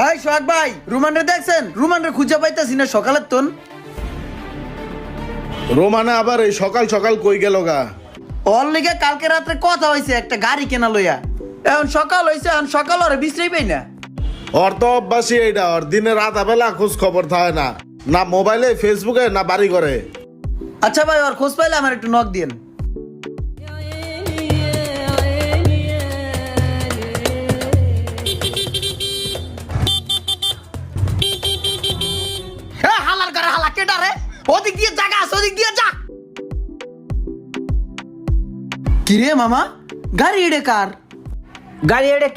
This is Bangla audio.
এই সোহাগ ভাই, রুমানরে দেখছেন? রুমানরে খুঁজে পাইতেছি না সকালের তন। রোমানে আবার এই সকাল সকাল কই গেল গা? ওর লিগে কালকে রাত্রে কথা হয়েছে একটা গাড়ি কেনা লইয়া। এখন সকাল হয়েছে, এখন সকাল ওরে বিশ্রাই পাই না। ওর তো অভ্যাসই এইটা, ওর দিনে রাত বেলা খোঁজ খবর থাকে না, না মোবাইলে ফেসবুকে না বাড়ি করে। আচ্ছা ভাই, ওর খোঁজ পাইলে আমার একটু নক দিন। হালার করে হালা কেটা রে? ওদিক দিয়ে জায়গা আছে, ওদিক দিয়ে যা। কিরে মামা, গাড়ি এডে কার? গাড়ি এটা